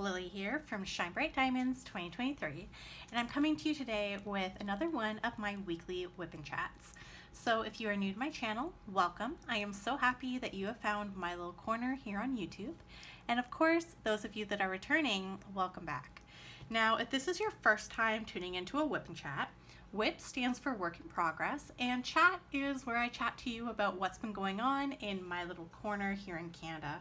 Lily here from Shine Bright Diamonds 2023, and I'm coming to you today with another one of my weekly WIP'n chats. So if you are new to my channel, welcome. I am so happy that you have found my little corner here on YouTube. And of course, those of you that are returning, welcome back. Now, if this is your first time tuning into a WIP'n chat, WIP stands for Work in Progress, and chat is where I chat to you about what's been going on in my little corner here in Canada.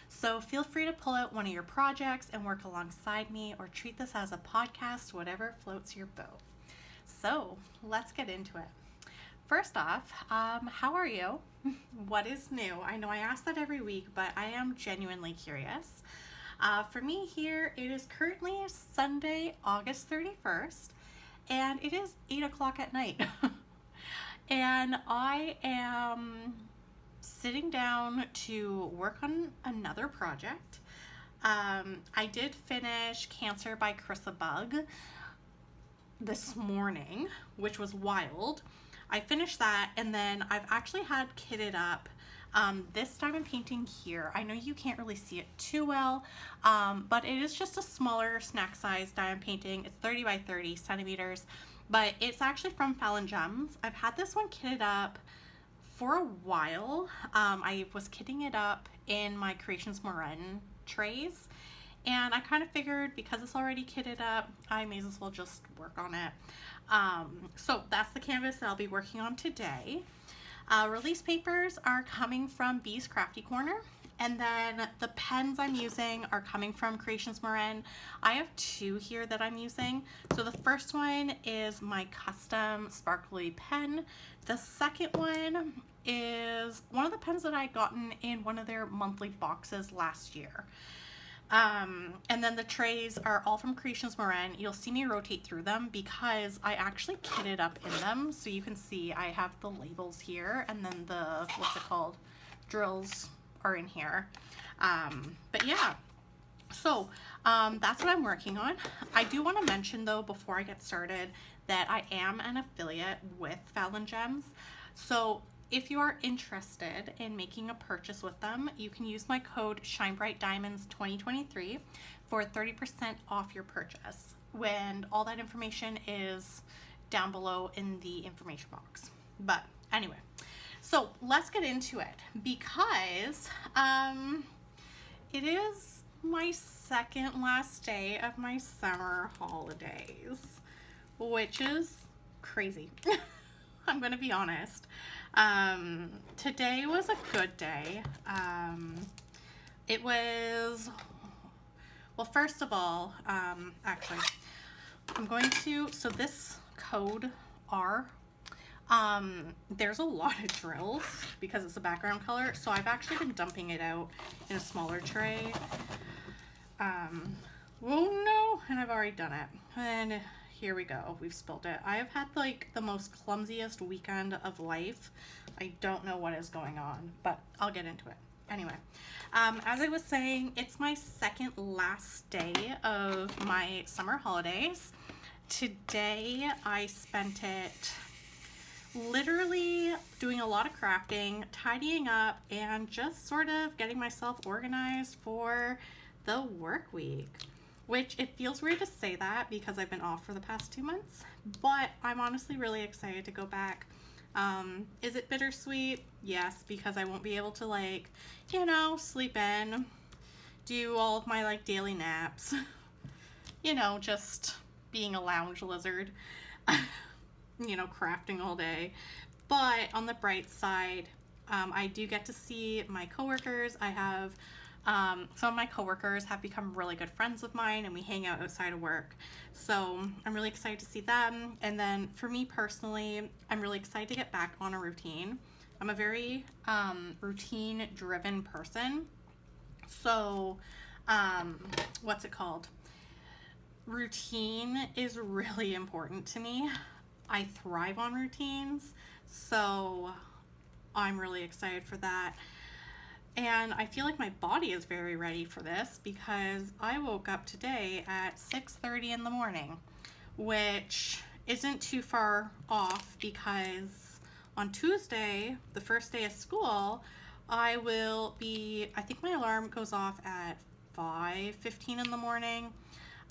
So feel free to pull out one of your projects and work alongside me, or treat this as a podcast, whatever floats your boat. So let's get into it. First off, how are you? What is new? I know I ask that every week, but I am genuinely curious. For me here, it is currently Sunday, August 31st, and it is 8 o'clock at night. And I am sitting down to work on another project. I did finish Cancer by Carissa Bug this morning, which was wild. I finished that, and then I've actually had kitted up this diamond painting here. I know you can't really see it too well, but it is just a smaller snack size diamond painting. It's 30 by 30 centimeters, but it's actually from Fallon Gems. I've had this one kitted up for a while. I was kitting it up in my Creations Moran trays, and I kind of figured because it's already kitted up, I may as well just work on it. So that's the canvas that I'll be working on today. Release papers are coming from Bee's Crafty Corner, and then the pens I'm using are coming from Creations Moran. I have two here that I'm using. So the first one is my custom sparkly pen. The second one is one of the pens that I gotten in one of their monthly boxes last year. And then the trays are all from Creations Moran. You'll see me rotate through them because I actually kitted up in them. So you can see I have the labels here, and then the, drills are in here. But yeah, so that's what I'm working on. I do want to mention though, before I get started, that I am an affiliate with Fallon Gems. So if you are interested in making a purchase with them, you can use my code ShineBrightDiamonds2023 for 30% off your purchase. When all that information is down below in the information box. But anyway, so let's get into it, because it is my second last day of my summer holidays, which is crazy. I'm gonna be honest. Today was a good day. It was, well, first of all, actually, I'm going to, so this code R, there's a lot of drills because it's a background color, so I've actually been dumping it out in a smaller tray. Oh no, and I've already done it. And here we go, we've spilled it. I have had like the most clumsiest weekend of life. I don't know what is going on, but I'll get into it. Anyway, as I was saying, it's my second last day of my summer holidays. Today I spent it literally doing a lot of crafting, tidying up, and just sort of getting myself organized for the work week. Which, it feels weird to say that because I've been off for the past 2 months, but I'm honestly really excited to go back. Is it bittersweet? Yes, because I won't be able to, like, you know, sleep in, do all of my, like, daily naps, you know, just being a lounge lizard, you know, crafting all day. But on the bright side, I do get to see my coworkers. I have some of my coworkers have become really good friends of mine, and we hang out outside of work. So I'm really excited to see them. And then for me personally, I'm really excited to get back on a routine. I'm a very routine driven person. So what's it called? Routine is really important to me. I thrive on routines. So I'm really excited for that. And I feel like my body is very ready for this because I woke up today at 6:30 in the morning, which isn't too far off because on Tuesday, the first day of school, I think my alarm goes off at 5:15 in the morning.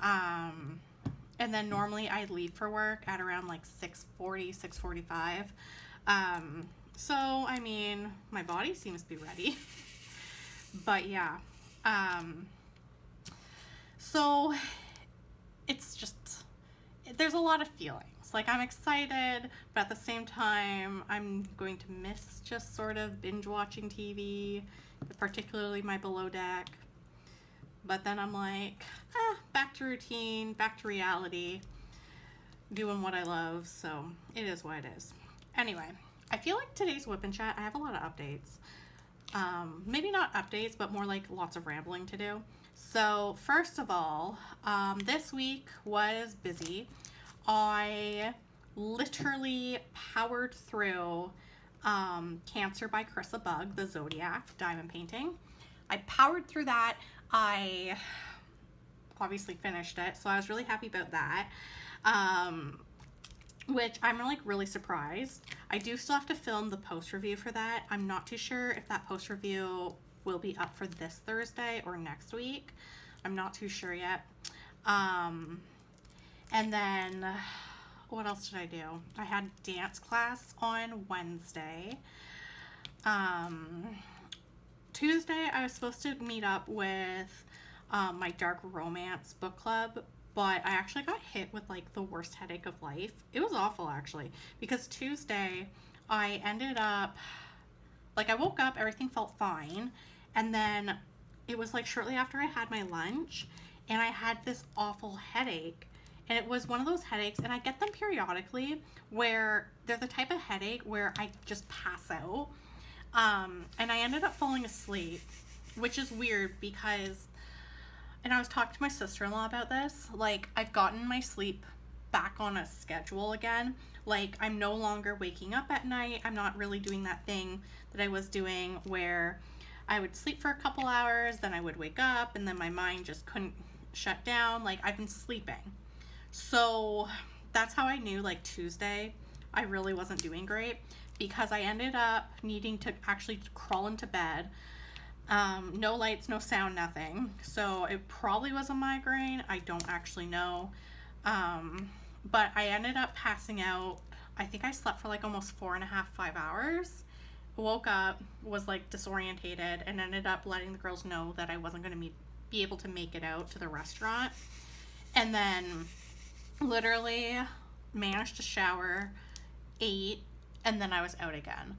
And then normally I leave for work at around like 6:40, 6:45. So, I mean, my body seems to be ready. But yeah. So, it's just, there's a lot of feelings. Like, I'm excited, but at the same time, I'm going to miss just sort of binge watching TV, particularly my Below Deck. But then I'm like, back to routine, back to reality, doing what I love. So it is what it is. Anyway, I feel like today's WIP'n chat, I have a lot of updates. Maybe not updates, but more like lots of rambling to do. So first of all, this week was busy. I literally powered through Cancer by Carissa Bug, the Zodiac diamond painting. I powered through that. I obviously finished it, so I was really happy about that. Which I'm like really surprised. I do still have to film the post review for that. I'm not too sure if that post review will be up for this Thursday or next week. I'm not too sure yet. And then what else did I do? I had dance class on Wednesday. Tuesday I was supposed to meet up with my dark romance book club, but I actually got hit with like the worst headache of life. It was awful actually, because Tuesday I ended up, like, I woke up, everything felt fine, and then it was like shortly after I had my lunch and I had this awful headache. And it was one of those headaches, and I get them periodically, where they're the type of headache where I just pass out. And I ended up falling asleep, which is weird because, and I was talking to my sister-in-law about this, like, I've gotten my sleep back on a schedule again. Like, I'm no longer waking up at night. I'm not really doing that thing that I was doing where I would sleep for a couple hours, then I would wake up, and then my mind just couldn't shut down. Like, I've been sleeping. So that's how I knew, like, Tuesday I really wasn't doing great, because I ended up needing to actually crawl into bed. No lights, no sound, nothing. So it probably was a migraine. I don't actually know. But I ended up passing out. I think I slept for like almost 4.5, 5 hours. Woke up, was like disorientated, and ended up letting the girls know that I wasn't going to be able to make it out to the restaurant. And then literally managed to shower, ate, and then I was out again,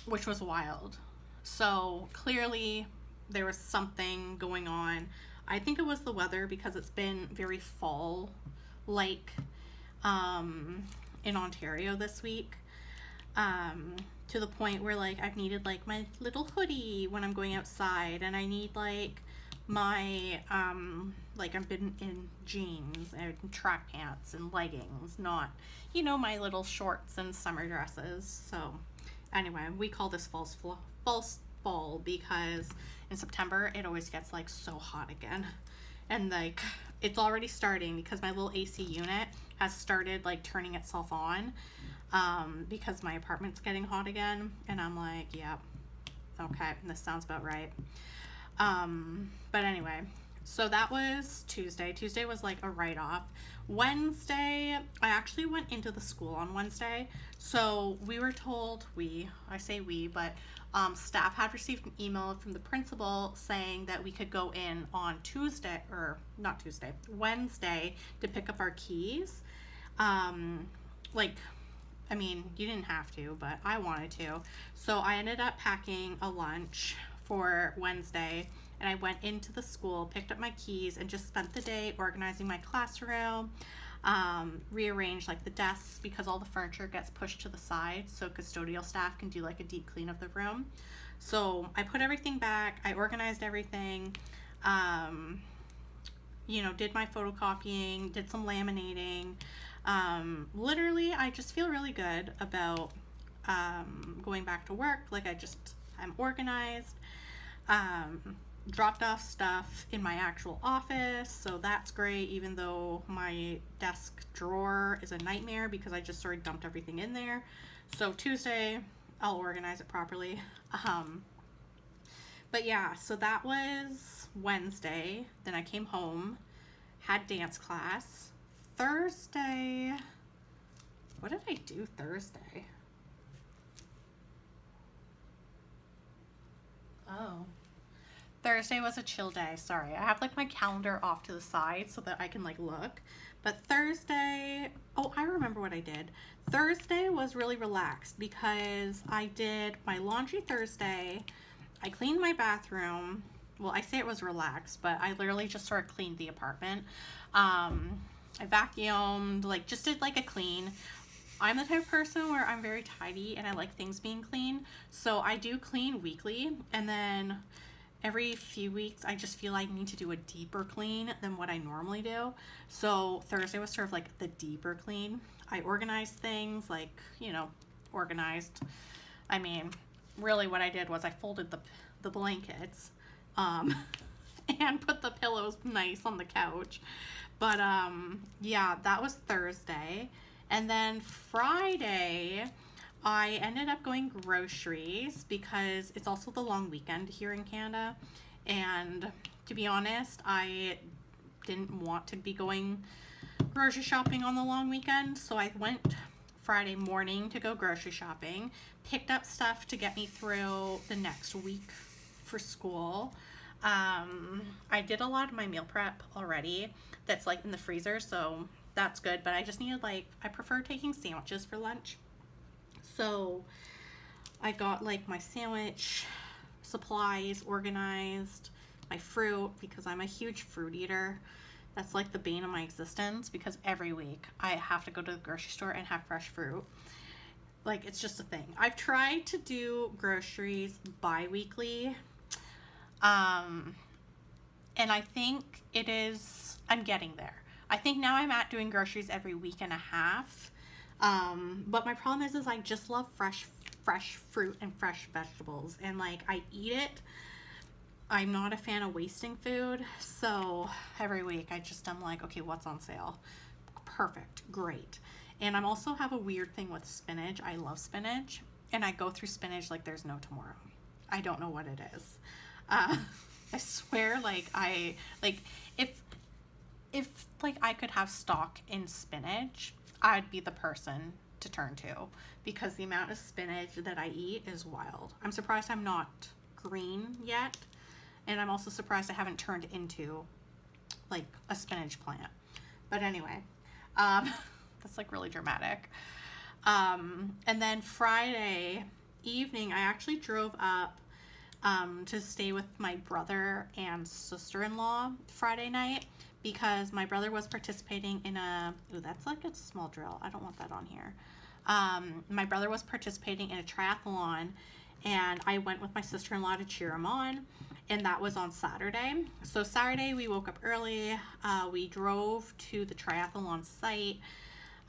which was wild. So clearly there was something going on. I think it was the weather, because it's been very fall-like in Ontario this week, to the point where, like, I've needed like my little hoodie when I'm going outside, and I need like my like, I've been in jeans and track pants and leggings, not, you know, my little shorts and summer dresses. So anyway, we call this false fall because in September it always gets like so hot again, and like it's already starting because my little AC unit has started like turning itself on, because my apartment's getting hot again, and I'm like, yeah, okay, this sounds about right. But anyway, so that was Tuesday. Tuesday was like a write-off. Wednesday, I actually went into the school on Wednesday. So we were told, I say we, but staff had received an email from the principal saying that we could go in on Wednesday to pick up our keys. Like, I mean, you didn't have to, but I wanted to. So I ended up packing a lunch for Wednesday, and I went into the school, picked up my keys, and just spent the day organizing my classroom, rearranged like the desks, because all the furniture gets pushed to the side so custodial staff can do like a deep clean of the room. So I put everything back, I organized everything, you know, did my photocopying, did some laminating. Literally, I just feel really good about going back to work. Like, I'm organized. Dropped off stuff in my actual office, so that's great, even though my desk drawer is a nightmare because I just sort of dumped everything in there. So Tuesday, I'll organize it properly. But yeah, so that was Wednesday. Then I came home, had dance class. Thursday, what did I do Thursday? Oh. Thursday was a chill day. Sorry. I have like my calendar off to the side so that I can like look. But Thursday, oh, I remember what I did. Thursday was really relaxed because I did my laundry Thursday. I cleaned my bathroom. Well, I say it was relaxed, but I literally just sort of cleaned the apartment. I vacuumed, like just did like a clean. I'm the type of person where I'm very tidy and I like things being clean. So I do clean weekly, and then every few weeks I just feel like I need to do a deeper clean than what I normally do. So Thursday was sort of like the deeper clean. I organized things, like, organized. I mean, really what I did was I folded the blankets, and put the pillows nice on the couch. But yeah, that was Thursday. And then Friday, I ended up going groceries because it's also the long weekend here in Canada. And to be honest, I didn't want to be going grocery shopping on the long weekend. So I went Friday morning to go grocery shopping, picked up stuff to get me through the next week for school. I did a lot of my meal prep already that's like in the freezer, so that's good. But I just needed, like, I prefer taking sandwiches for lunch. So I got like my sandwich supplies organized, my fruit, because I'm a huge fruit eater. That's like the bane of my existence because every week I have to go to the grocery store and have fresh fruit. Like, it's just a thing. I've tried to do groceries bi-weekly. And I think I'm getting there. I think now I'm at doing groceries every week and a half. But my problem is I just love fresh fruit and fresh vegetables. And like, I eat it. I'm not a fan of wasting food. So every week I'm like, okay, what's on sale? Perfect. Great. And I'm also have a weird thing with spinach. I love spinach. And I go through spinach like there's no tomorrow. I don't know what it is. I swear, if like I could have stock in spinach, I'd be the person to turn to because the amount of spinach that I eat is wild. I'm surprised I'm not green yet, and I'm also surprised I haven't turned into like a spinach plant. But anyway, that's like really dramatic. And then Friday evening, I actually drove up to stay with my brother and sister-in-law Friday night because my brother was participating in that's like a small drill. I don't want that on here. My brother was participating in a triathlon, and I went with my sister-in-law to cheer him on, and that was on Saturday. So Saturday we woke up early. We drove to the triathlon site.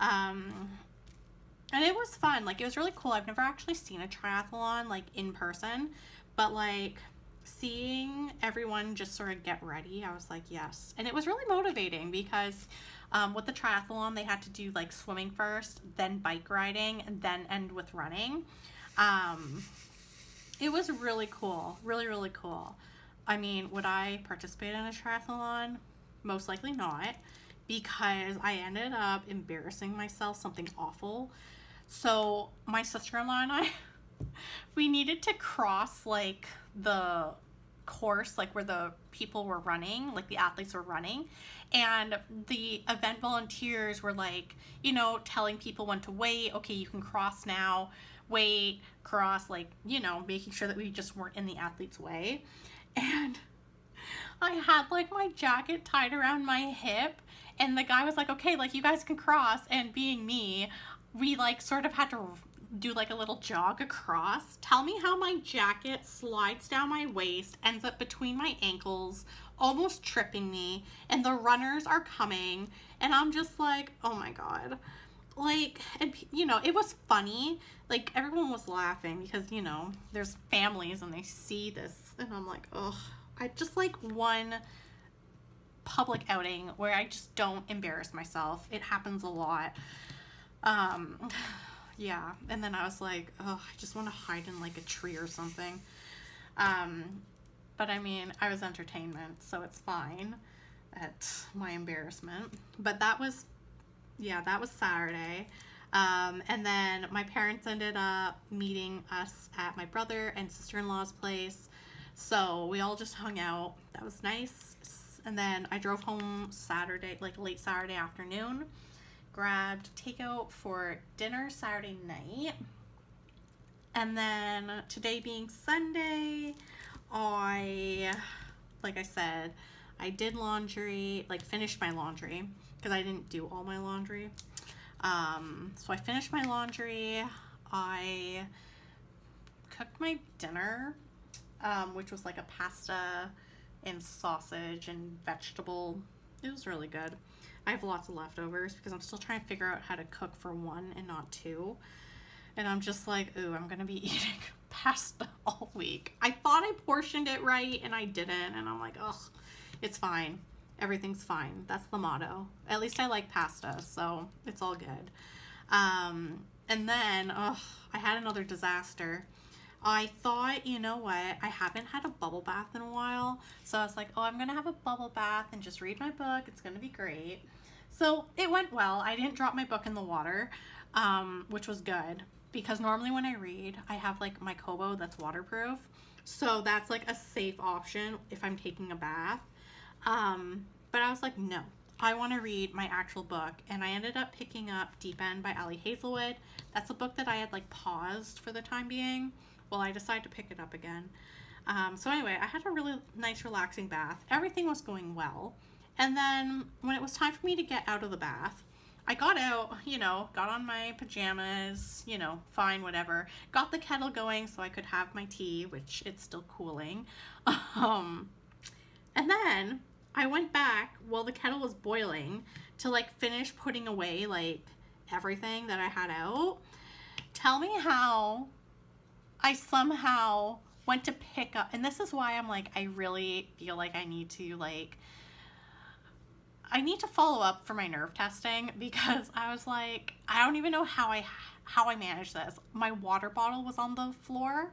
And it was fun. Like, it was really cool. I've never actually seen a triathlon like in person, but like seeing everyone just sort of get ready, I was like, yes. And it was really motivating because with the triathlon, they had to do like swimming first, then bike riding, and then end with running. It was really cool. Really, really cool. I mean, would I participate in a triathlon? Most likely not, because I ended up embarrassing myself, something awful. So my sister-in-law and I, we needed to cross like the course, like where the people were running, like the athletes were running, and the event volunteers were like, telling people when to wait. Okay, you can cross now. Wait, cross, like, making sure that we just weren't in the athlete's way. And I had like my jacket tied around my hip, and the guy was like, okay, like, you guys can cross. And being me, we like sort of had to do like a little jog across. Tell me how my jacket slides down my waist, ends up between my ankles, almost tripping me, and the runners are coming, and I'm just like, oh my god. Like, and it was funny. Like, everyone was laughing because, there's families and they see this, and I'm like, ugh. I just like one public outing where I just don't embarrass myself. It happens a lot. Yeah. And then I was like, oh, I just want to hide in like a tree or something. But I mean, I was entertainment, so it's fine at my embarrassment. But that was, yeah, that was Saturday. And then my parents ended up meeting us at my brother and sister-in-law's place. So we all just hung out. That was nice. And then I drove home Saturday, like late Saturday afternoon, grabbed takeout for dinner Saturday night. And then today being Sunday, like I said, I did laundry, like finished my laundry because I didn't do all my laundry. So I finished my laundry. I cooked my dinner, which was like a pasta and sausage and vegetable. It was really good. I have lots of leftovers because I'm still trying to figure out how to cook for one and not two. And I'm just like, ooh, I'm gonna be eating pasta all week. I thought I portioned it right and I didn't. And I'm like, ugh, it's fine. Everything's fine. That's the motto. At least I like pasta, so it's all good. And then, I had another disaster. I thought, you know what, I haven't had a bubble bath in a while. So I was like, oh, I'm going to have a bubble bath and just read my book. It's going to be great. So it went well. I didn't drop my book in the water, which was good. Because normally when I read, I have like my Kobo that's waterproof. So that's like a safe option if I'm taking a bath. But I was like, no, I want to read my actual book. And I ended up picking up WIP'n by Ali Hazelwood. That's a book that I had like paused for the time being. Well, I decided to pick it up again. So anyway, I had a really nice relaxing bath. Everything was going well. And then when it was time for me to get out of the bath, I got out, got on my pajamas, fine, whatever. Got the kettle going so I could have my tea, which it's still cooling. And then I went back while the kettle was boiling to like finish putting away like everything that I had out. Tell me how I somehow went to pick up, and this is why I'm like, I really feel like I need to follow up for my nerve testing, because I was like, I don't even know how I managed this. My water bottle was on the floor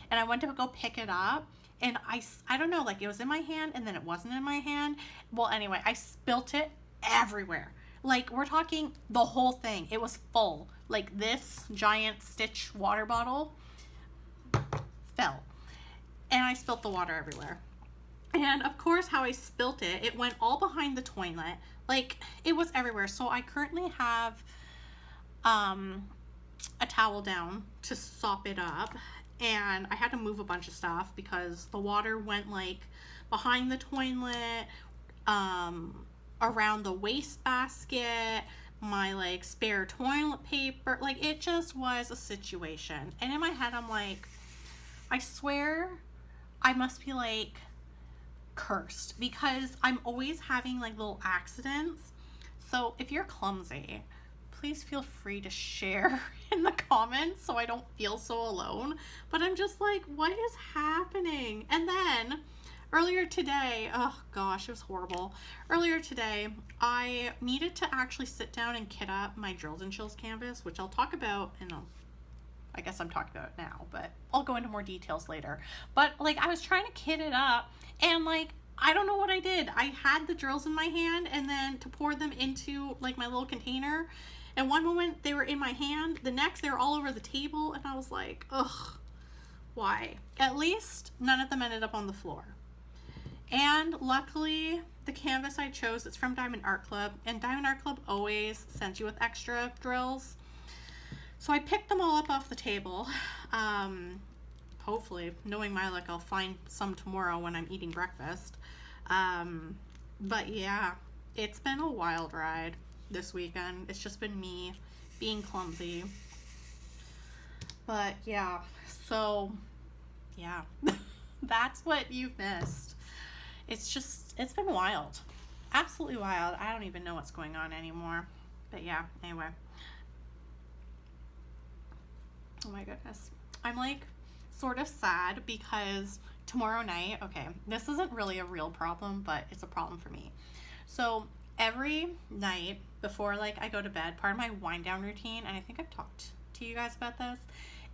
and I went to go pick it up, and I don't know, like it was in my hand and then it wasn't in my hand. Well, anyway, I spilt it everywhere. Like, we're talking the whole thing. It was full. Like, this giant Stitch water bottle fell. And I spilt the water everywhere. And of course, how I spilt it, it went all behind the toilet. Like, it was everywhere. So I currently have a towel down to sop it up. And I had to move a bunch of stuff because the water went like behind the toilet, around the wastebasket, my like spare toilet paper. Like, it just was a situation. And in my head, I'm like, I swear I must be like cursed, because I'm always having like little accidents. So if you're clumsy, please feel free to share in the comments so I don't feel so alone. But I'm just like, what is happening? And then earlier today, oh gosh, it was horrible. Earlier today, I needed to actually sit down and kit up my Drills and Chills canvas, which I'll talk about I guess I'm talking about it now, but I'll go into more details later. But like, I was trying to kit it up, and like, I don't know what I did. I had the drills in my hand, and then to pour them into like my little container, and one moment they were in my hand, the next they were all over the table, and I was like, ugh, why? At least none of them ended up on the floor. And luckily, the canvas I chose, it's from Diamond Art Club, and Diamond Art Club always sends you with extra drills. So I picked them all up off the table. Hopefully, knowing my luck, I'll find some tomorrow when I'm eating breakfast. But yeah, it's been a wild ride this weekend. It's just been me being clumsy. But yeah, so yeah, that's what you've missed. It's been wild. Absolutely wild. I don't even know what's going on anymore. But yeah, anyway. Oh my goodness. I'm like sort of sad because tomorrow night, okay, this isn't really a real problem, but it's a problem for me. So every night before like I go to bed, part of my wind down routine, and I think I've talked to you guys about this,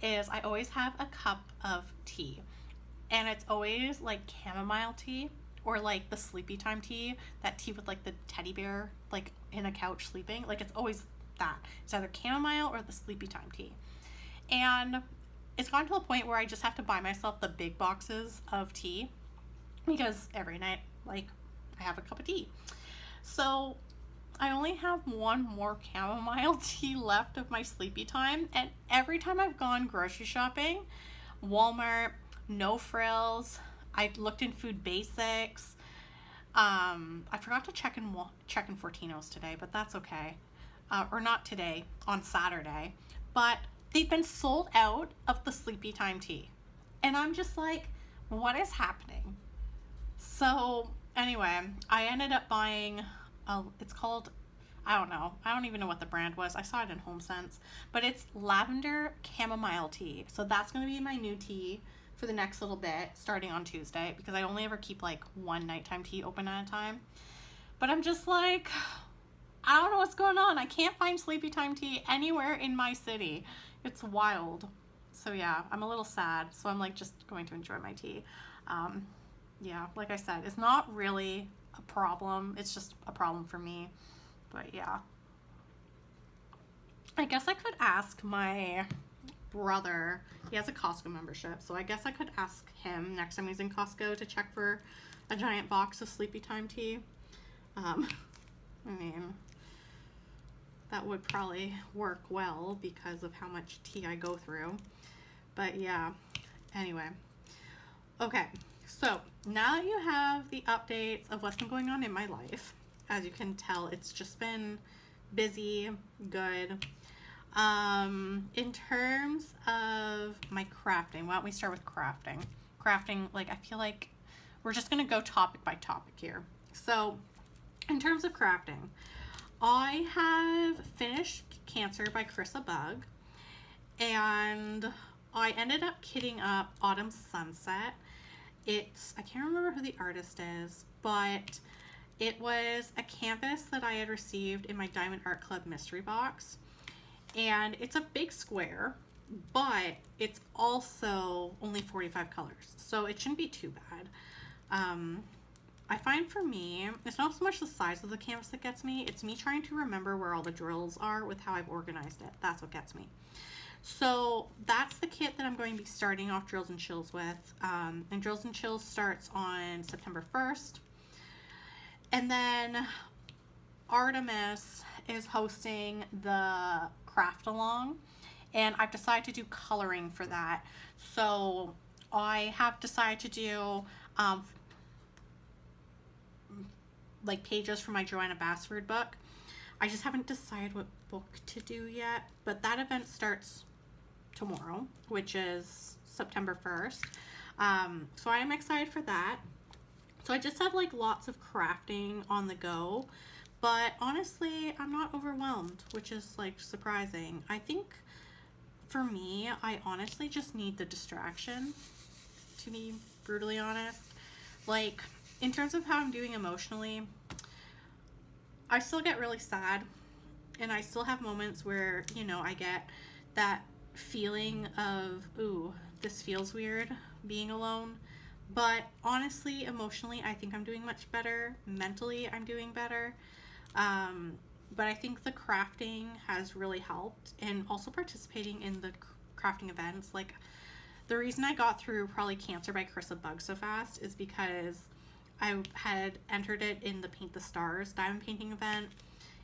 is I always have a cup of tea. and it's always like chamomile tea or like the sleepy time tea, that tea with like the teddy bear like in a couch sleeping. Like it's always that. It's either chamomile or the sleepy time tea. And it's gotten to a point where I just have to buy myself the big boxes of tea because every night, like, I have a cup of tea. So I only have one more chamomile tea left of my sleepy time, and every time I've gone grocery shopping, Walmart, No Frills, I looked in Food Basics. I forgot to check in Fortino's today, but that's okay. Or not today, on Saturday. But they've been sold out of the sleepy time tea, and I'm just like, what is happening? So anyway, I ended up buying. It's called, I don't know. I don't even know what the brand was. I saw it in HomeSense, but it's lavender chamomile tea. So that's going to be my new tea for the next little bit, starting on Tuesday, because I only ever keep like one nighttime tea open at a time. But I'm just like, I don't know what's going on. I can't find sleepy time tea anywhere in my city. It's wild. So yeah, I'm a little sad. So I'm like just going to enjoy my tea. Yeah, like I said, it's not really a problem. It's just a problem for me. But yeah. I guess I could ask my brother. He has a Costco membership. So I guess I could ask him next time he's in Costco to check for a giant box of sleepy time tea. I mean, that would probably work well because of how much tea I go through. But yeah, anyway. Okay, so now that you have the updates of what's been going on in my life, as you can tell, it's just been busy, good. In terms of my crafting, why don't we start with crafting? Crafting, like, I feel like we're just going to go topic by topic here. So, in terms of crafting, I have finished Cancer by Carissa Bug, and I ended up kitting up Autumn Sunset. I can't remember who the artist is, but it was a canvas that I had received in my Diamond Art Club mystery box. And it's a big square, but it's also only 45 colors, so it shouldn't be too bad. I find for me, it's not so much the size of the canvas that gets me, it's me trying to remember where all the drills are with how I've organized it. That's what gets me. So that's the kit that I'm going to be starting off Drills and Chills with. And Drills and Chills starts on September 1st. And then Artemis is hosting the craft along, and I've decided to do coloring for that. So I have decided to do like pages from my Joanna Bassford book. I just haven't decided what book to do yet, but that event starts tomorrow, which is September 1st. So I am excited for that. So I just have like lots of crafting on the go, but honestly, I'm not overwhelmed, which is like surprising. I think for me, I honestly just need the distraction, to be brutally honest. Like, in terms of how I'm doing emotionally, I still get really sad, and I still have moments where, you know, I get that feeling of, ooh, this feels weird being alone. But honestly, emotionally, I think I'm doing much better. Mentally, I'm doing better. But I think the crafting has really helped, and also participating in the crafting events. Like, the reason I got through probably Cancer by Carissa Bug so fast is because I had entered it in the Paint the Stars diamond painting event,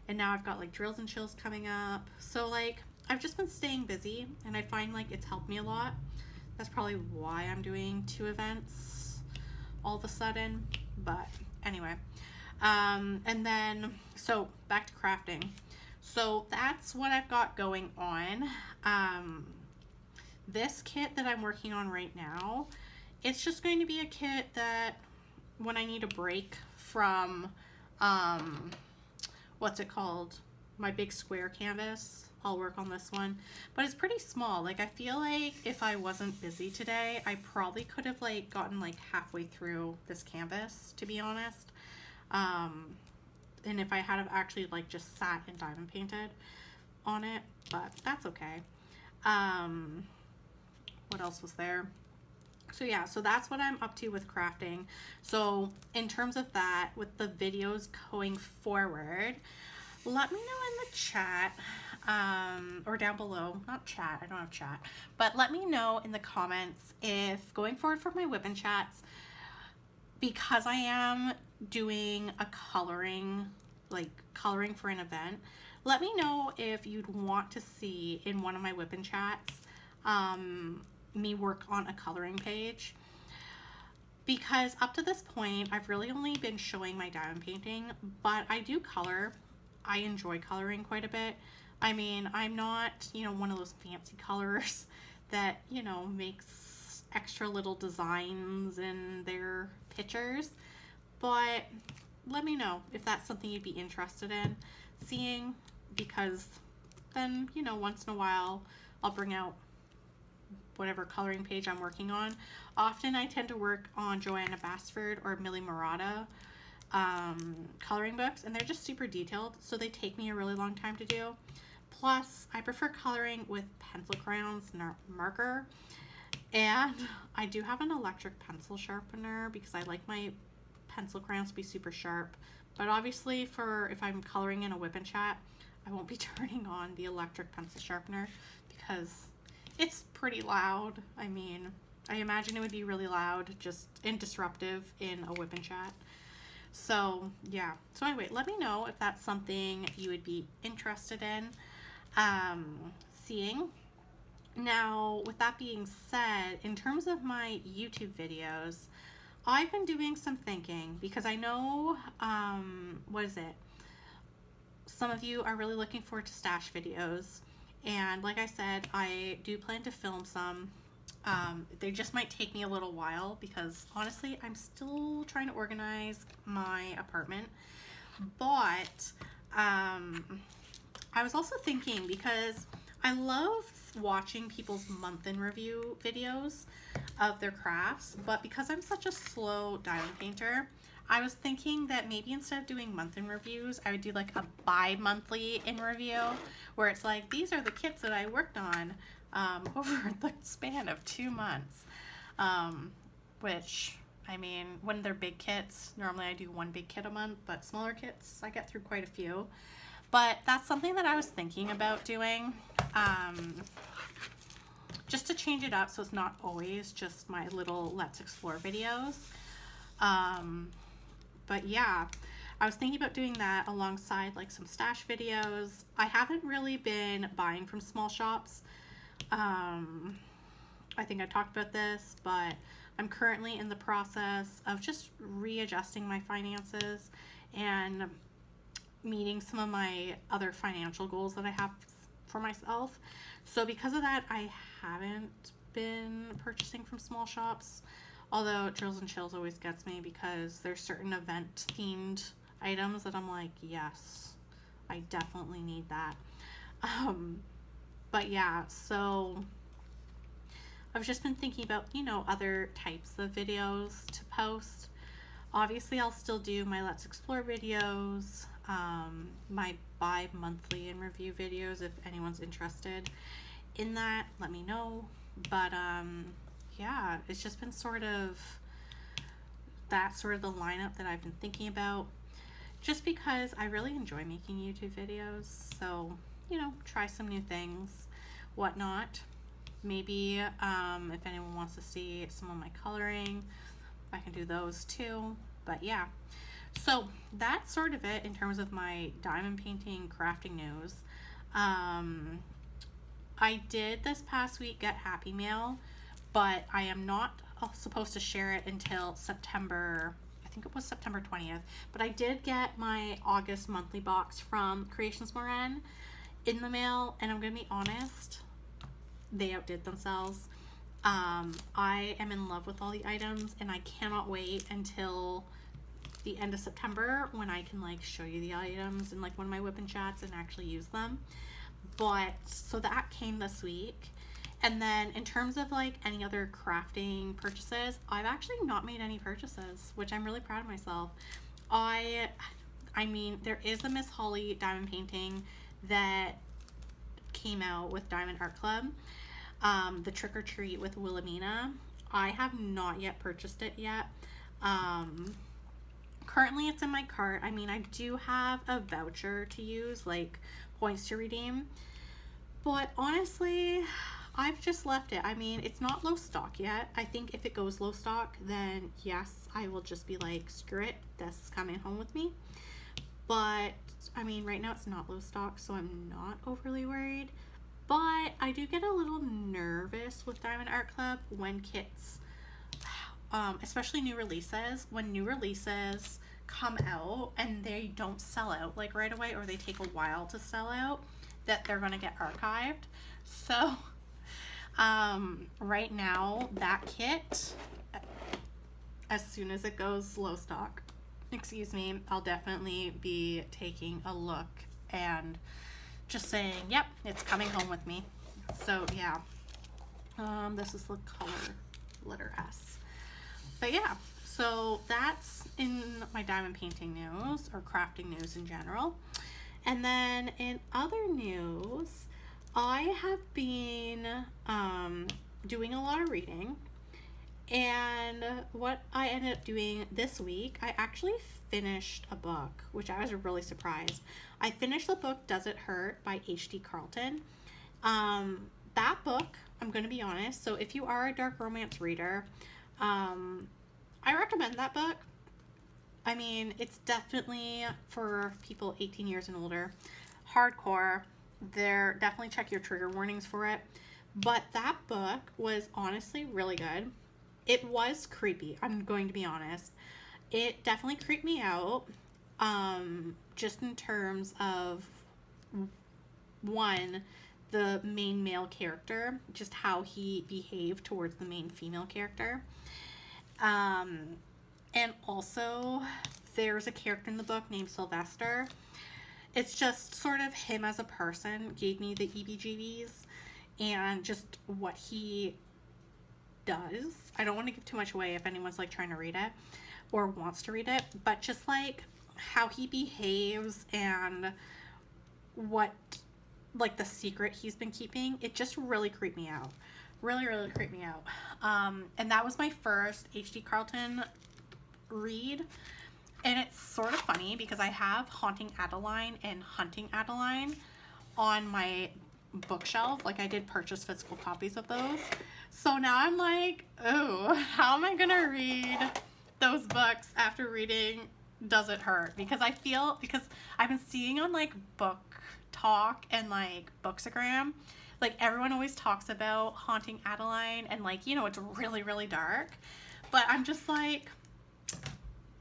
and now I've got like Drills and Chills coming up. So like, I've just been staying busy, and I find like it's helped me a lot. That's probably why I'm doing 2 events all of a sudden. But anyway, and then, so back to crafting. So that's what I've got going on. This kit that I'm working on right now, it's just going to be a kit that when I need a break from, what's it called? My big square canvas, I'll work on this one. But it's pretty small. Like, I feel like if I wasn't busy today, I probably could have like gotten like halfway through this canvas, to be honest. And if I had have actually like just sat and diamond painted on it, but that's okay. What else was there? So yeah, so that's what I'm up to with crafting. So in terms of that, with the videos going forward, let me know in the chat, or down below, not chat, I don't have chat, but let me know in the comments if going forward for my WIP'n chats, because I am doing a coloring, like coloring for an event, let me know if you'd want to see in one of my WIP'n chats, me work on a coloring page. Because up to this point, I've really only been showing my diamond painting, but I do color. I enjoy coloring quite a bit. I mean, I'm not, one of those fancy colors that, makes extra little designs in their pictures. But let me know if that's something you'd be interested in seeing, because then, once in a while, I'll bring out whatever coloring page I'm working on. Often I tend to work on Joanna Basford or Millie Murata coloring books, and they're just super detailed, so they take me a really long time to do. Plus, I prefer coloring with pencil crayons, not marker, and I do have an electric pencil sharpener because I like my pencil crayons to be super sharp. But obviously, if I'm coloring in a WIP'n chat, I won't be turning on the electric pencil sharpener because it's pretty loud. I mean, I imagine it would be really loud and disruptive in a WIP'n chat. So yeah, so anyway, let me know if that's something you would be interested in seeing. Now, with that being said, in terms of my YouTube videos, I've been doing some thinking because I know, some of you are really looking forward to stash videos. And like I said, I do plan to film some. They just might take me a little while because honestly, I'm still trying to organize my apartment. But I was also thinking, because I love watching people's month in review videos of their crafts, but because I'm such a slow diamond painter, I was thinking that maybe instead of doing month in reviews, I would do like a bi-monthly in review where it's like, these are the kits that I worked on over the span of 2 months. Which, I mean, when they're big kits, normally I do one big kit a month, but smaller kits, I get through quite a few. But that's something that I was thinking about doing, just to change it up so it's not always just my little Let's Explore videos. But yeah, I was thinking about doing that alongside like some stash videos. I haven't really been buying from small shops. I think I talked about this, but I'm currently in the process of just readjusting my finances and meeting some of my other financial goals that I have for myself. So because of that, I haven't been purchasing from small shops. Although Drills and Chills always gets me because there's certain event themed items that I'm like, yes, I definitely need that. But yeah, so I've just been thinking about, other types of videos to post. Obviously, I'll still do my Let's Explore videos, my bi-monthly in review videos. If anyone's interested in that, let me know. But yeah, it's just been sort of the lineup that I've been thinking about, just because I really enjoy making YouTube videos. So, try some new things, whatnot. Maybe if anyone wants to see some of my coloring, I can do those too. But yeah, so that's sort of it in terms of my diamond painting crafting news. I did this past week get Happy Mail, but I am not supposed to share it until September. I think it was September 20th. But I did get my August monthly box from Creations Moran in the mail, and I'm gonna be honest, they outdid themselves. I am in love with all the items, and I cannot wait until the end of September when I can like show you the items in like one of my WIP'n chats and actually use them. But so that came this week. And then in terms of like any other crafting purchases, I've actually not made any purchases, which I'm really proud of myself. I mean, there is a Miss Holly diamond painting that came out with Diamond Art Club, the Trick or Treat with Wilhelmina. I have not yet purchased it yet. Currently it's in my cart. I mean, I do have a voucher to use, like points to redeem, but honestly, I've just left it. I mean, it's not low stock yet. I think if it goes low stock, then yes, I will just be like, screw it, this is coming home with me. But I mean, right now it's not low stock, so I'm not overly worried. But I do get a little nervous with Diamond Art Club when kits, especially new releases, when new releases come out and they don't sell out like right away, or they take a while to sell out, that they're going to get archived. So right now that kit, as soon as it goes low stock, excuse me, I'll definitely be taking a look and just saying, yep, it's coming home with me. So yeah, this is the color letter S. But yeah, so that's in my diamond painting news, or crafting news in general. And then in other news, I have been doing a lot of reading. And what I ended up doing this week, I actually finished a book, which I was really surprised. I finished the book Does It Hurt by H.D. Carlton. That book, I'm going to be honest, so if you are a dark romance reader, I recommend that book. I mean, it's definitely for people 18 years and older. Hardcore. Definitely check your trigger warnings for it. But that book was honestly really good. It was creepy, I'm going to be honest. It definitely creeped me out, just in terms of, one, the main male character, just how he behaved towards the main female character. And also, there's a character in the book named Sylvester. It's just sort of him as a person gave me the EBGBs, and just what he does. I don't want to give too much away if anyone's like trying to read it or wants to read it, but just like how he behaves and what, like, the secret he's been keeping, it just really creeped me out. Really, really creeped me out. And that was my first H.D. Carlton read. And it's sort of funny because I have Haunting Adeline and Hunting Adeline on my bookshelf. Like, I did purchase physical copies of those. So now I'm like, oh, how am I gonna read those books after reading Does It Hurt? Because I've been seeing on like Book Talk and like Bookstagram, like everyone always talks about Haunting Adeline and like, you know, it's really, really dark. But I'm just like,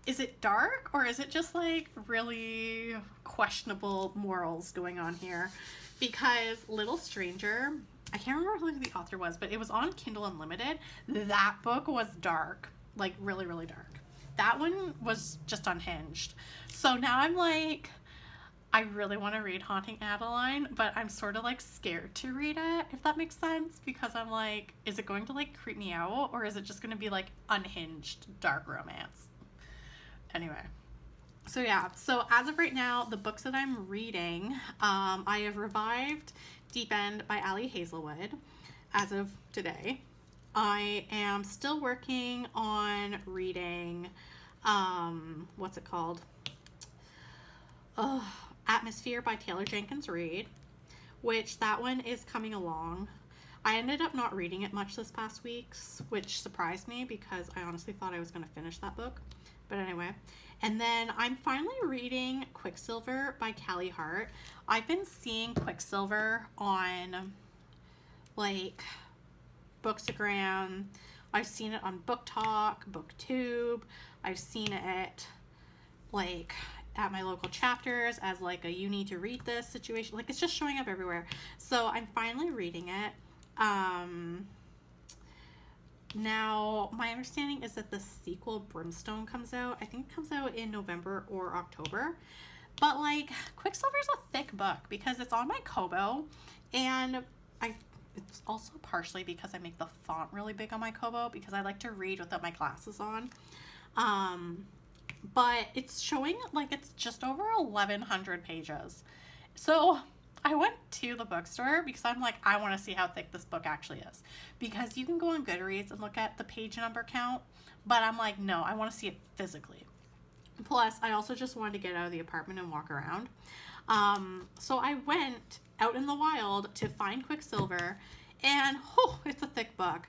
is it dark or is it just like really questionable morals going on here? Because Little Stranger, I can't remember who the author was, but it was on Kindle Unlimited. That book was dark, like really, really dark. That one was just unhinged. So now I'm like, I really want to read Haunting Adeline, but I'm sort of like scared to read it, if that makes sense, because I'm like, is it going to like creep me out, or is it just going to be like unhinged dark romance? Anyway. So yeah, so as of right now, the books that I'm reading, I have revived Deep End by Ali Hazelwood as of today. I am still working on reading, what's it called? Atmosphere by Taylor Jenkins Reid, which that one is coming along. I ended up not reading it much this past week, which surprised me because I honestly thought I was going to finish that book. But anyway, and then I'm finally reading Quicksilver by Callie Hart. I've been seeing Quicksilver on like Bookstagram. I've seen it on Book Talk, BookTube. I've seen it like at my local chapters as like a you need to read this situation. Like, it's just showing up everywhere. So I'm finally reading it. Now, my understanding is that the sequel, Brimstone, comes out. I think it comes out in November or October. But, like, Quicksilver's a thick book because it's on my Kobo. And it's also partially because I make the font really big on my Kobo because I like to read without my glasses on. But it's showing, like, it's just over 1,100 pages. So, I went to the bookstore because I'm like, I want to see how thick this book actually is. Because you can go on Goodreads and look at the page number count, but I'm like, no, I want to see it physically. Plus, I also just wanted to get out of the apartment and walk around. So I went out in the wild to find Quicksilver, and it's a thick book.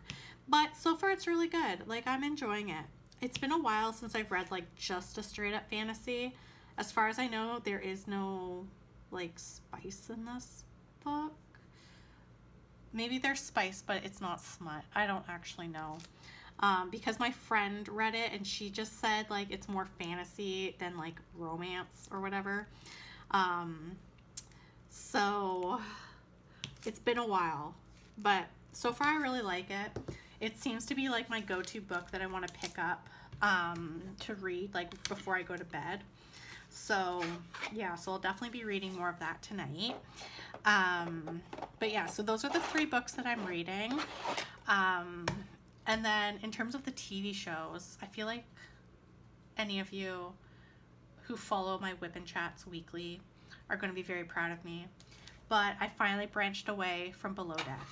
But so far it's really good. Like, I'm enjoying it. It's been a while since I've read like just a straight up fantasy. As far as I know, there is no like spice in this book. Maybe there's spice, but it's not smut. I don't actually know. Because my friend read it and she just said like it's more fantasy than like romance or whatever. So it's been a while, but so far I really like it. It seems to be like my go-to book that I want to pick up to read like before I go to bed. So yeah, so I'll definitely be reading more of that tonight. But yeah, so those are the 3 books that I'm reading. And then in terms of the TV shows, I feel like any of you who follow my WIP'n Chats weekly are going to be very proud of me. But I finally branched away from Below Deck.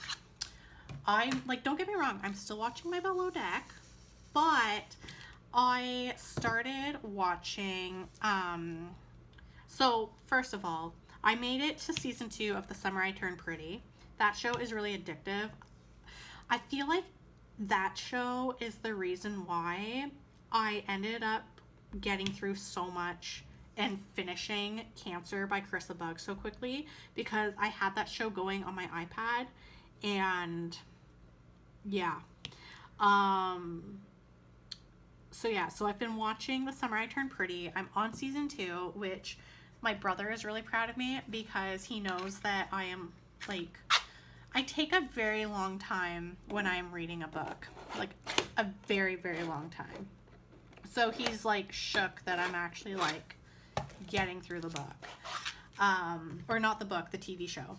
I'm like, don't get me wrong, I'm still watching my Below Deck, but I started watching, so first of all, I made it to season 2 of The Summer I Turned Pretty. That show is really addictive. I feel like that show is the reason why I ended up getting through so much and finishing Cancer by Carissa Bugg so quickly, because I had that show going on my iPad, and yeah. So I've been watching The Summer I Turned Pretty. I'm on season 2, which my brother is really proud of me because he knows that I am like, I take a very long time when I'm reading a book, like a very, very long time. So he's like shook that I'm actually like getting through the book, or not the book, the TV show.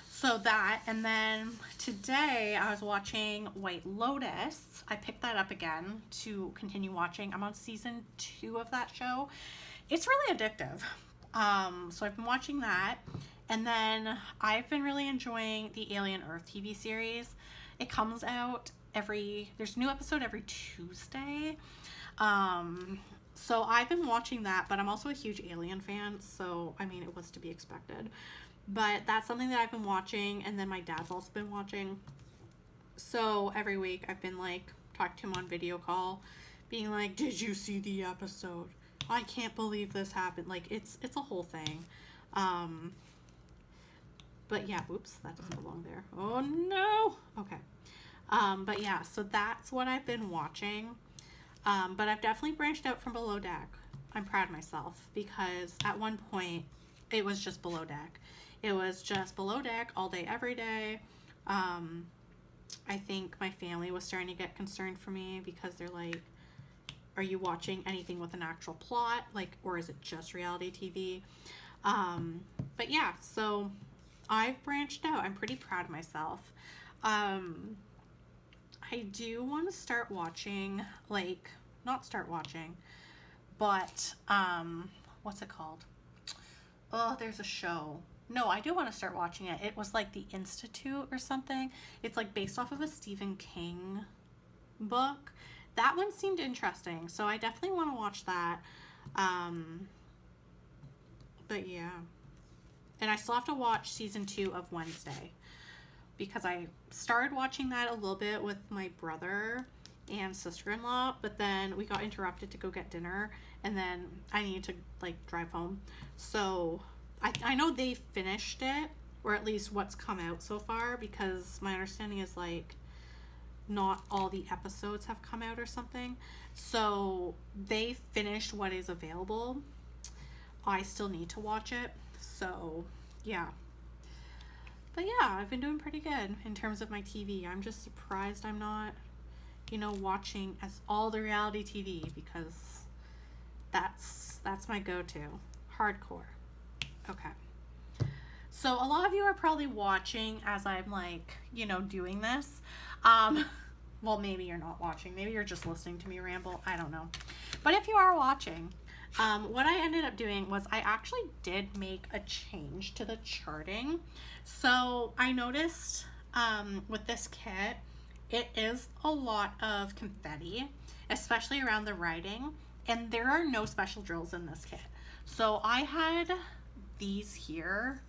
So that, and then today I was watching White Lotus. I picked that up again to continue watching. I'm on season 2 of that show. It's really addictive. So I've been watching that. And then I've been really enjoying the Alien Earth TV series. It comes out there's a new episode every Tuesday. So I've been watching that, but I'm also a huge Alien fan, so I mean, it was to be expected. But that's something that I've been watching, and then my dad's also been watching. So every week I've been like talking to him on video call, being like, "Did you see the episode? I can't believe this happened." Like, it's a whole thing. But yeah, oops, that doesn't belong there. Oh no. Okay. But yeah, so that's what I've been watching. But I've definitely branched out from Below Deck. I'm proud of myself because at one point it was just Below Deck. It was just Below Deck all day, every day. I think my family was starting to get concerned for me because they're like, are you watching anything with an actual plot? Like, or is it just reality TV? But yeah, so I've branched out. I'm pretty proud of myself. I do want to start watching, like, not start watching, but, what's it called? Oh, there's a show. No, I do want to start watching it. It was like The Institute or something. It's like based off of a Stephen King book. That one seemed interesting, so I definitely want to watch that. But yeah. And I still have to watch season 2 of Wednesday because I started watching that a little bit with my brother and sister-in-law, but then we got interrupted to go get dinner, and then I needed to like drive home. So I know they finished it, or at least what's come out so far, because my understanding is like not all the episodes have come out or something. So they finished what is available. I still need to watch it. So yeah. But yeah, I've been doing pretty good in terms of my TV. I'm just surprised I'm not, watching as all the reality TV, because that's my go-to. Hardcore. Okay. So a lot of you are probably watching as I'm like, doing this. Well, maybe you're not watching. Maybe you're just listening to me ramble. I don't know. But if you are watching, What I ended up doing was I actually did make a change to the charting. So I noticed with this kit, it is a lot of confetti, especially around the writing, and there are no special drills in this kit. So I had these here.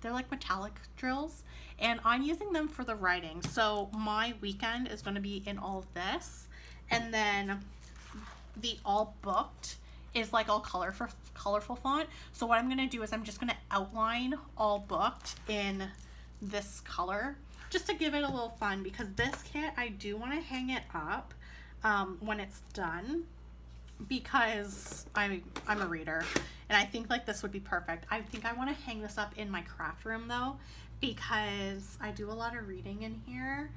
They're like metallic drills, and I'm using them for the writing. So my weekend is going to be in all of this, and then the all booked is like all colorful font. So what I'm going to do is I'm just going to outline all booked in this color just to give it a little fun, because this kit I do want to hang it up when it's done, because I'm a reader and I think like this would be perfect. I think I want to hang this up in my craft room though, because I do a lot of reading in here,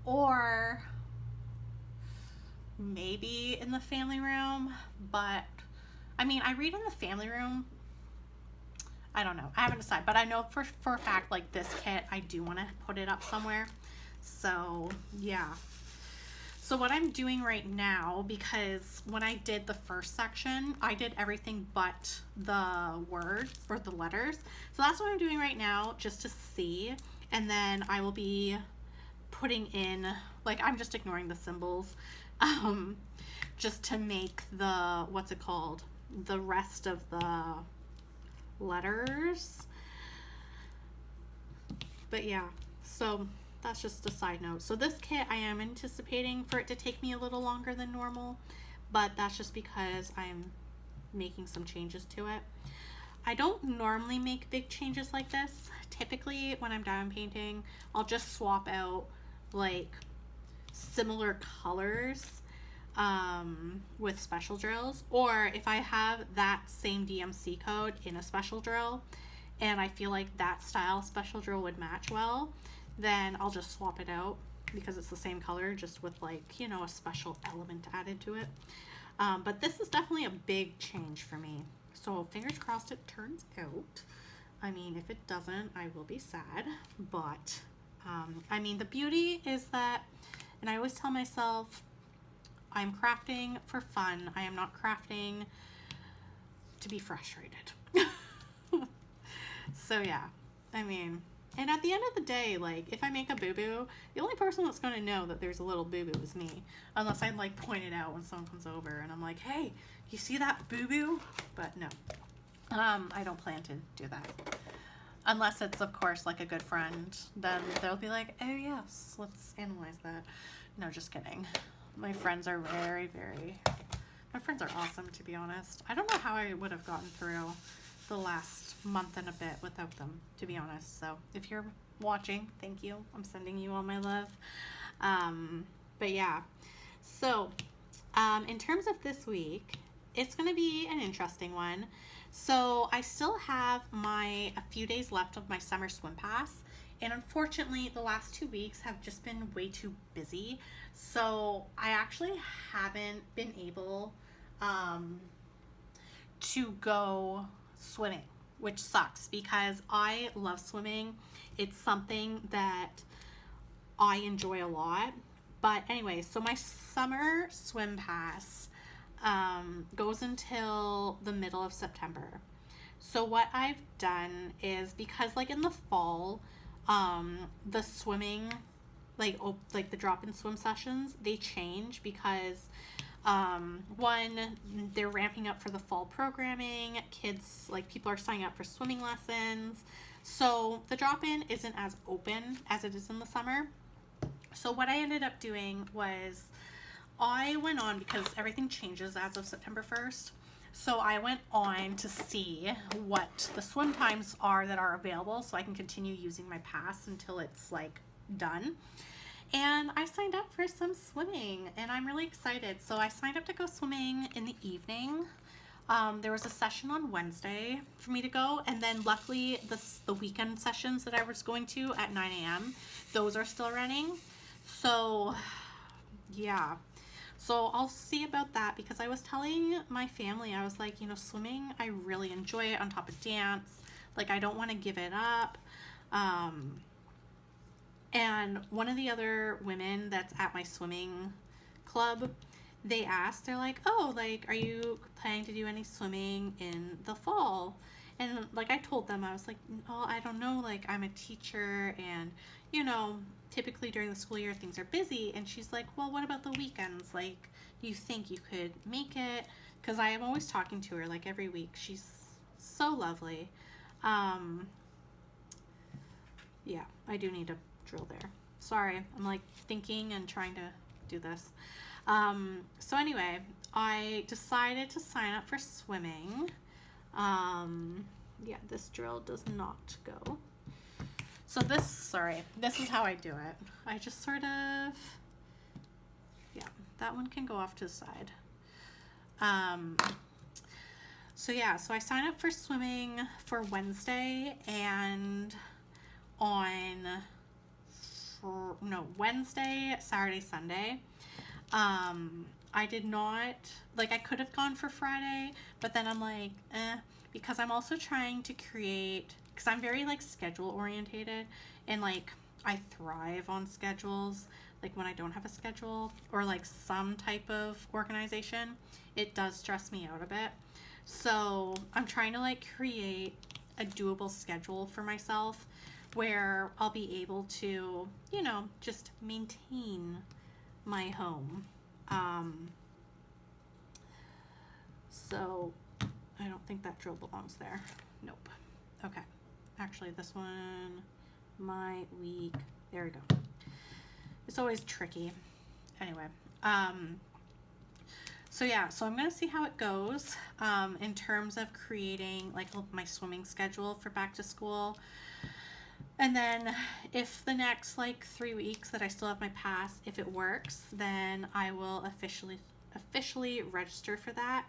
or maybe in the family room. But I mean, I read in the family room. I don't know. I haven't decided, but I know for a fact, like this kit, I do want to put it up somewhere. So yeah. So what I'm doing right now, because when I did the first section, I did everything but the words or the letters. So that's what I'm doing right now, just to see. And then I will be putting in, like, I'm just ignoring the symbols, just to make the, what's it called? The rest of the letters. But yeah, so that's just a side note. So this kit, I am anticipating for it to take me a little longer than normal, but that's just because I'm making some changes to it. I don't normally make big changes like this. Typically when I'm diamond painting, I'll just swap out like similar colors with special drills, or if I have that same DMC code in a special drill and I feel like that style special drill would match well, then I'll just swap it out because it's the same color, just with like, you know, a special element added to it. But this is definitely a big change for me. So fingers crossed it turns out. I mean, if it doesn't, I will be sad. But I mean, the beauty is that, and I always tell myself, I'm crafting for fun. I am not crafting to be frustrated. So yeah, I mean, and at the end of the day, like, if I make a boo-boo, the only person that's going to know that there's a little boo-boo is me. Unless I, like, point it out when someone comes over and I'm like, hey, you see that boo-boo? But no, I don't plan to do that. Unless it's, of course, like a good friend. Then they'll be like, oh, yes, let's analyze that. No, just kidding. My friends are my friends are awesome, to be honest. I don't know how I would have gotten through the last month and a bit without them, to be honest. So if you're watching, thank you. I'm sending you all my love. But yeah, so in terms of this week, it's going to be an interesting one. So I still have a few days left of my summer swim pass, and unfortunately the last 2 weeks have just been way too busy. So I actually haven't been able to go swimming, which sucks because I love swimming. It's something that I enjoy a lot. But anyway, so my summer swim pass goes until the middle of September. So what I've done is, because like in the fall, the swimming, like the drop-in swim sessions, they change because one, they're ramping up for the fall programming. Kids, like, people are signing up for swimming lessons. So the drop-in isn't as open as it is in the summer. So what I ended up doing was I went on, because everything changes as of September 1st. So I went on to see what the swim times are that are available so I can continue using my pass until it's like done. And I signed up for some swimming and I'm really excited. So I signed up to go swimming in the evening. There was a session on Wednesday for me to go, and then luckily the weekend sessions that I was going to at 9 a.m., those are still running. So yeah, so I'll see about that, because I was telling my family, I was like, you know, swimming, I really enjoy it on top of dance. Like, I don't want to give it up. And one of the other women that's at my swimming club, they asked, they're like, oh, like, are you planning to do any swimming in the fall? And like I told them, I was like, oh, I don't know, like I'm a teacher, and you know, typically during the school year things are busy. And she's like, well, what about the weekends? Like, do you think you could make it? Because I am always talking to her like every week. She's so lovely. Um, yeah, I do need to drill there. Sorry, I'm like thinking and trying to do this. So anyway, I decided to sign up for swimming. Yeah, this drill does not go. So this is how I do it. I just sort of, yeah, that one can go off to the side. So yeah, so I signed up for swimming for Wednesday, and Wednesday, Saturday, Sunday. I did not, like, I could have gone for Friday, but then I'm like, because I'm also trying to create, because I'm very like schedule orientated, and like I thrive on schedules. Like when I don't have a schedule or like some type of organization, it does stress me out a bit. So I'm trying to like create a doable schedule for myself where I'll be able to, you know, just maintain my home. So I don't think that drill belongs there. Nope. Okay. Actually, this one might weak. There we go. It's always tricky. Anyway, so yeah, so I'm gonna see how it goes in terms of creating like my swimming schedule for back to school. And then if the next like 3 weeks that I still have my pass, if it works, then I will officially register for that.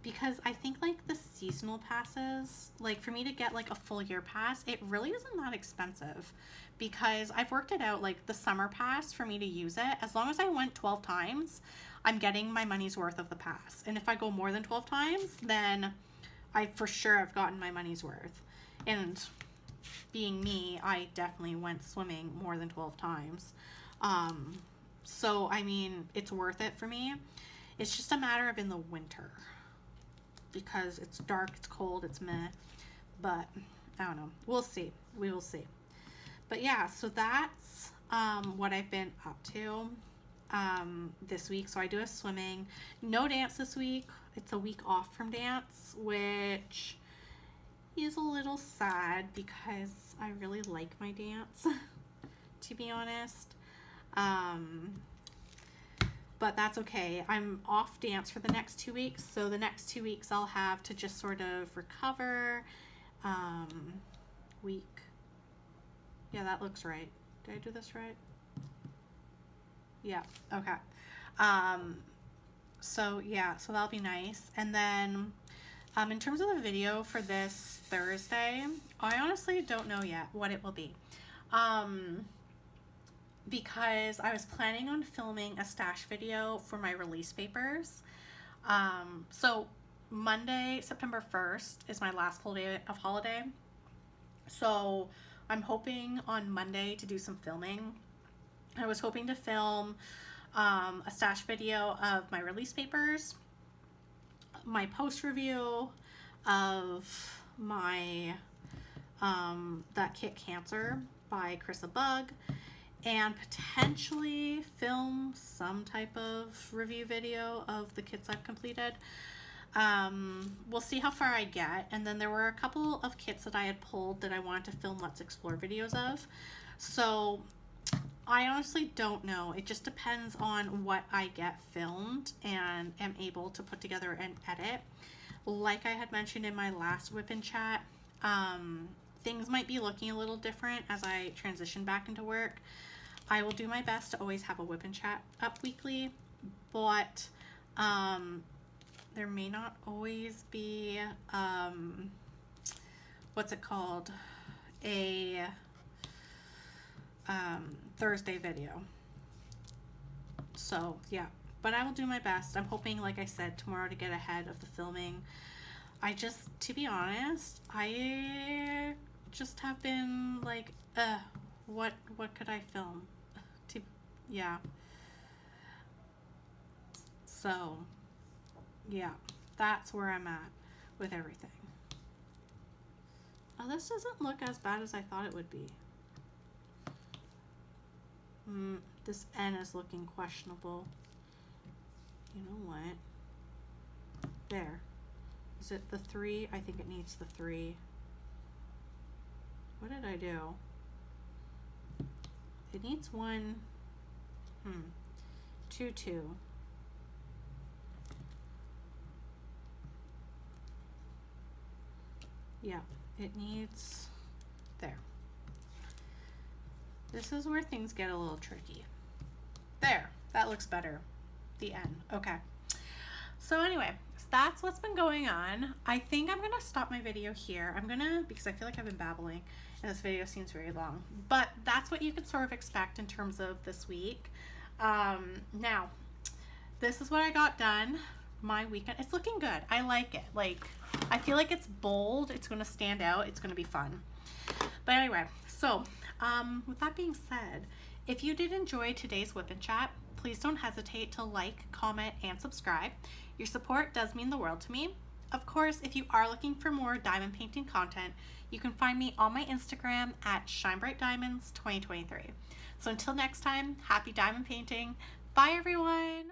Because I think like the seasonal passes, like for me to get like a full year pass, it really isn't that expensive, because I've worked it out, like the summer pass, for me to use it, as long as I went 12 times, I'm getting my money's worth of the pass. And if I go more than 12 times, then I for sure have gotten my money's worth. And being me, I definitely went swimming more than 12 times. So I mean, it's worth it for me. It's just a matter of in the winter, because it's dark, it's cold, it's meh. But I don't know. We'll see. We will see. But yeah, so that's what I've been up to this week. So I do a swimming. No dance this week. It's a week off from dance, which is a little sad because I really like my dance, to be honest. But that's okay. I'm off dance for the next 2 weeks. So the next 2 weeks I'll have to just sort of recover. Week. Yeah, that looks right. Did I do this right? Yeah, okay. So yeah, so that'll be nice. And then in terms of the video for this Thursday, I honestly don't know yet what it will be. Because I was planning on filming a stash video for my release papers. So Monday, September 1st is my last full day of holiday. So I'm hoping on Monday to do some filming. I was hoping to film a stash video of my release papers, my post review of my That Kit Cancer by Carissa Bug, and potentially film some type of review video of the kits I've completed. We'll see how far I get. And then there were a couple of kits that I had pulled that I wanted to film Let's Explore videos of. So I honestly don't know. It just depends on what I get filmed and am able to put together and edit. Like I had mentioned in my last WIP'n chat, things might be looking a little different as I transition back into work. I will do my best to always have a WIP'n chat up weekly, but there may not always be what's it called, a Thursday video. So yeah, but I will do my best. I'm hoping, like I said, tomorrow to get ahead of the filming. To be honest, I just have been like, what could I film? Yeah. So yeah, that's where I'm at with everything. Oh, this doesn't look as bad as I thought it would be. This N is looking questionable. You know what? There. Is it the 3? I think it needs the 3. What did I do? It needs 1. 2, 2. Yeah, it needs, there. This is where things get a little tricky. There, that looks better. The N, okay. So anyway, that's what's been going on. I think I'm gonna stop my video here. Because I feel like I've been babbling and this video seems very long, but that's what you could sort of expect in terms of this week. Now, this is what I got done. My weekend, it's looking good. I like it. Like, I feel like it's bold. It's gonna stand out. It's gonna be fun. But anyway, so with that being said, if you did enjoy today's WIP'n chat, please don't hesitate to like, comment, and subscribe. Your support does mean the world to me. Of course, if you are looking for more diamond painting content, you can find me on my Instagram at ShineBrightDiamonds2023. So until next time, happy diamond painting. Bye everyone.